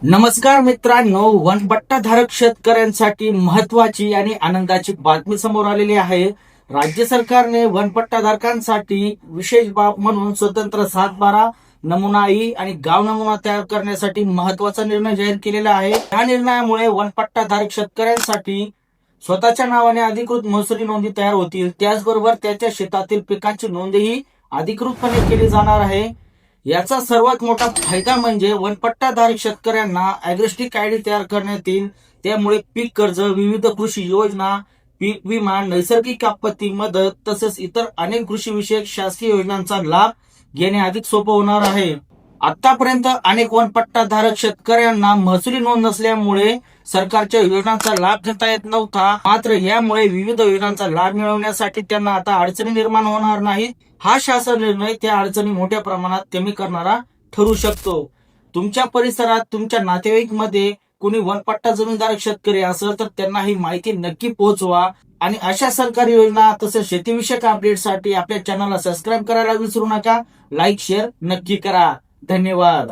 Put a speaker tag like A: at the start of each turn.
A: नमस्कार मित्रांनो, वनपट्टा धारक शेतकऱ्यांसाठी महत्वाची आणि आनंदाची बातमी समोर आलेली आहे. राज्य सरकारने वनपट्टा धारकांसाठी विशेष बाब म्हणून स्वतंत्र 7/12 नमुना ई आणि गाव नमुना तयार करण्यासाठी महत्वाचा निर्णय जाहीर केलेला आहे. या निर्णयामुळे वनपट्टा धारक शेतकऱ्यांसाठी स्वतःच्या नावाने अधिकृत महसुली नोंदी तयार होतील. त्याचबरोबर त्याच्या शेतातील पिकांची नोंदही अधिकृतपणे केली जाणार आहे. याचा सर्वात मोठा फायदा म्हणजे वनपट्टा धारक शेतकऱ्यांना अॅग्रिस्टिक आयडी तयार करण्यात येईल. त्यामुळे पीक कर्ज, विविध कृषी योजना, पीक विमा, नैसर्गिक आपत्ती मदत तसेच इतर अनेक कृषी विषयक शासकीय योजनांचा लाभ घेणे अधिक सोपं होणार आहे. आतापर्यंत अनेक वनपट्टा धारक शेतकऱ्यांना महसुली नोंद नसल्यामुळे सरकारच्या योजनांचा लाभ घेता येत नव्हता. मात्र यामुळे विविध योजनांचा लाभ मिळवण्यासाठी त्यांना आता अडचणी निर्माण होणार नाहीत. हा शासन निर्णय त्या अडचणी मोठ्या प्रमाणात कमी करणारा ठरू शकतो. तुमच्या परिसरात तुमच्या नातेवाईकमध्ये कोणी वनपट्टा जमीनधारक शेतकरी असेल तर त्यांना ही माहिती नक्की पोहोचवा आणि अशा सरकारी योजना तसेच शेतीविषयक अपडेटसाठी आपल्या चॅनलला सबस्क्राईब करायला विसरू नका. लाईक शेअर नक्की करा. धन्यवाद.